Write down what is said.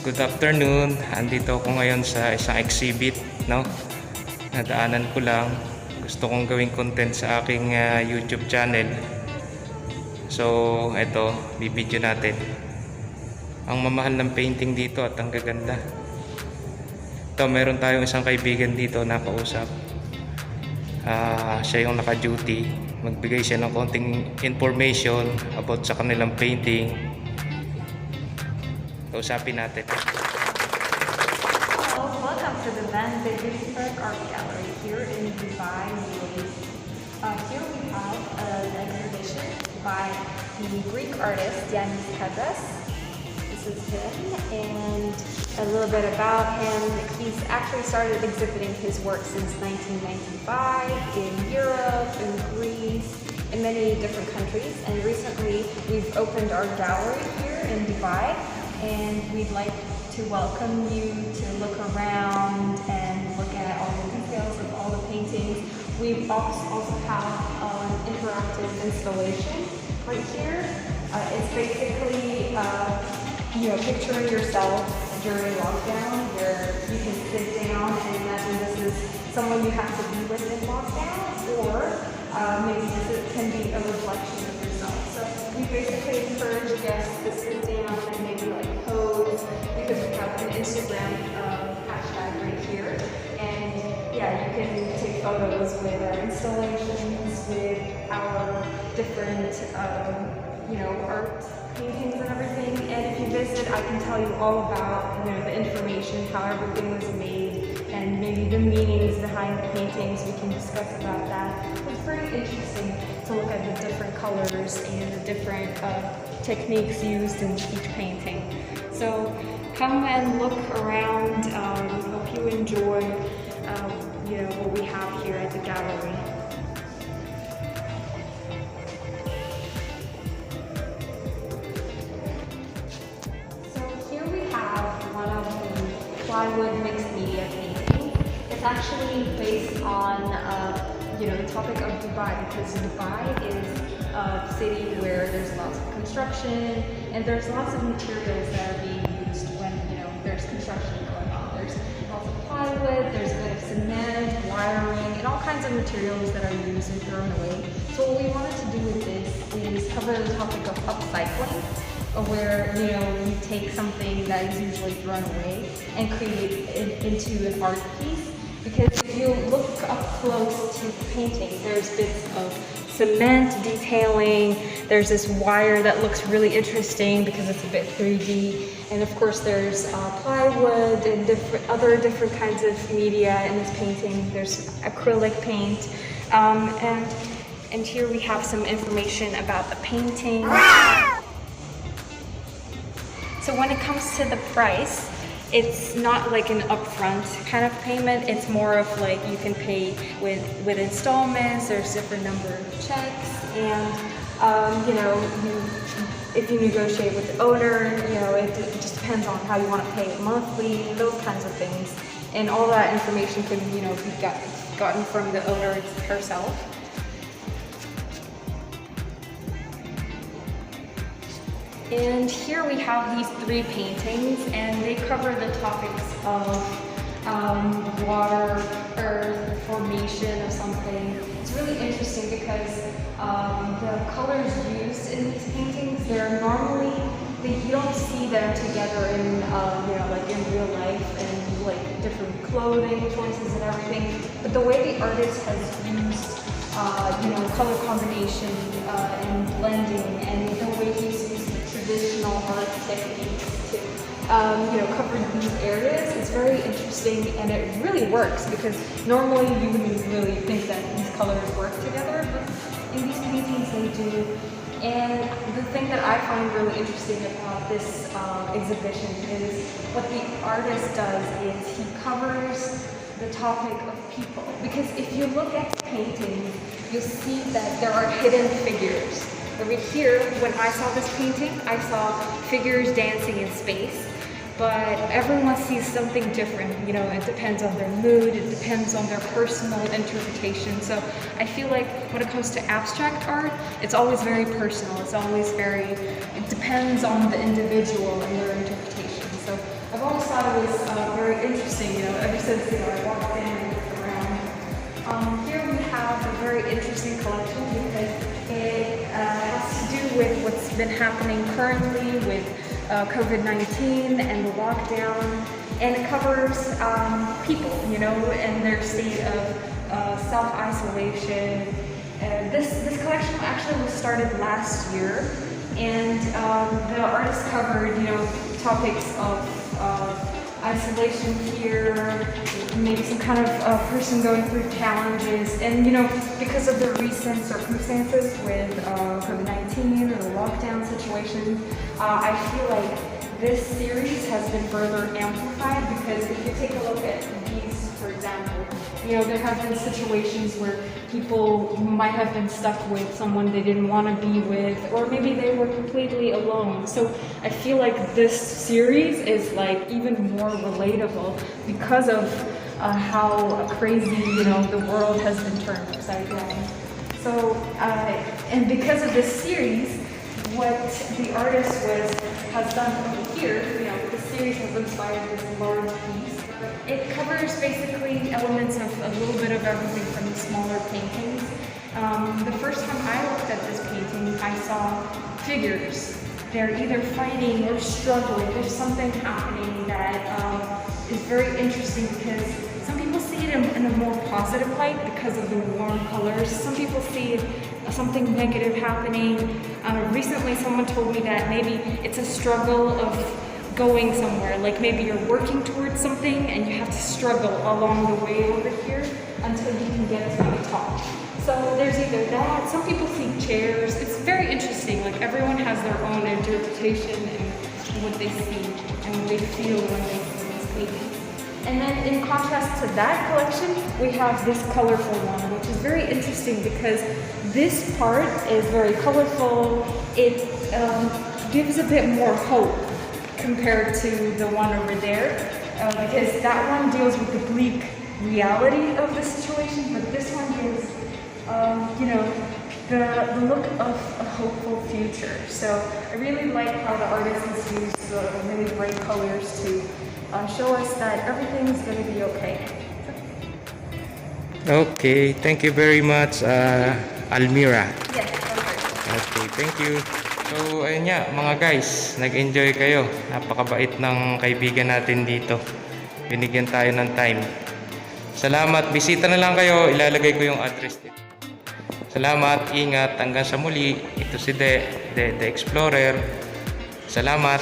Good afternoon. Andito ako ngayon sa isang exhibit, no? Nadaanan ko lang. Gusto kong gawing content sa aking YouTube channel. So, eto, bibidyo natin. Ang mamahal ng painting dito at ang gaganda. Ito, meron tayong isang kaibigan dito na kausap. Siya yung naka-duty. Magbigay siya ng konting information about sa kanilang painting. Kausapin natin. Hello, welcome to the BILHIN Art Gallery here in Dubai, UAE. Here we have an exhibition by the Greek artist Yanis Kadras. This is him, and a little bit about him. He's actually started exhibiting his work since 1995 in Europe, in Greece, in many different countries. And recently we've opened our gallery here in Dubai. And we'd like to welcome you to look around and look at all the details of all the paintings. We also have an interactive installation right here. It's basically, picturing yourself during lockdown, where you can sit down and imagine this is someone you have to be with in lockdown, or maybe this can be a reflection of yourself. So we basically encourage guests to sit down and maybe pose, because we have an Instagram hashtag right here, and yeah, you can take photos with our installations, with our different art paintings and everything. And if you visit, I can tell you all about the information, how everything was made, and maybe the meanings behind the paintings. We can discuss about that. It's very interesting to look at the different colors and the different techniques used in each painting. So come and look around. Hope you enjoy what we have here at the gallery. So here we have one of the plywood mixed media paintings. It's actually based on the topic of Dubai, because Dubai is a city where there's lots of construction and there's lots of materials that are being used when there's construction going on. There's lots of plywood, there's a bit of cement, wiring, and all kinds of materials that are used and thrown away. So what we wanted to do with this is cover the topic of upcycling, where you take something that is usually thrown away and create it into an art piece. Because if you look up close to the painting, there's bits of cement detailing, there's this wire that looks really interesting because it's a bit 3D, and of course there's plywood and other different kinds of media in this painting. There's acrylic paint, and here we have some information about the painting. So when it comes to the price, it's not like an upfront kind of payment. It's more of like you can pay with installments. There's different number of checks, and if you negotiate with the owner, it just depends on how you want to pay it monthly, those kinds of things. And all that information can be gotten from the owner herself. And here we have these 3 paintings, and they cover the topics of water, earth, formation of something. It's really interesting because the colors used in these paintings, they're normally, you don't see them together in like in real life, and like different clothing choices and everything. But the way the artist has used color combination and blending, and the way he's used traditional art techniques to cover these areas, it's very interesting, and it really works, because normally you wouldn't really think that these colors work together, but in these paintings they do. And the thing that I find really interesting about this exhibition is what the artist does is he covers the topic of people, because if you look at the paintings, you'll see that there are hidden figures. Over here, when I saw this painting, I saw figures dancing in space, but everyone sees something different. It depends on their mood, it depends on their personal interpretation. So I feel like when it comes to abstract art, it's always very personal. It depends on the individual and their interpretation. So I've thought it was very interesting, ever since, I walked in and looked around. Here we have a very interesting collection because it has to do with what's been happening currently with COVID-19 and the lockdown, and it covers people, and their state of self-isolation. This collection actually was started last year, and the artist covered, topics of isolation here, maybe some kind of person going through challenges, and because of the recent circumstances with COVID-19 or the lockdown situation, I feel like this series has been further amplified because if you take a look at these, for example, there have been situations where people might have been stuck with someone they didn't want to be with, or maybe they were completely alone. So I feel like this series is like even more relatable because of how crazy, the world has been turned upside down. So, and because of this series, what the artist has done over here, the series has inspired this large piece. It covers basically elements of a little bit of everything from the smaller paintings. The first time I looked at this painting, I saw figures. They're either fighting or struggling. There's something happening that is very interesting because some people see it in a more positive light because of the warm colors. Some people see something negative happening. Recently someone told me that maybe it's a struggle of going somewhere, like maybe you're working towards something and you have to struggle along the way over here until you can get to the top. So there's either that, some people see chairs. It's very interesting, like everyone has their own interpretation and what they see and what they feel when they see these paintings. And then in contrast to that collection, we have this colorful one, which is very interesting because this part is very colorful. It gives a bit more hope compared to the one over there, because that one deals with the bleak reality of the situation, but this one gives, the look of a hopeful future. So I really like how the artist has used the really bright colors to show us that everything's going to be okay. Okay, thank you very much, Almira. Yes, perfect. Okay, thank you. So, ayun nga, mga guys, nag-enjoy kayo. Napakabait ng kaibigan natin dito. Binigyan tayo ng time. Salamat. Bisita na lang kayo. Ilalagay ko yung address dito. Salamat. Ingat. Hanggang sa muli. Ito si The Explorer. Salamat.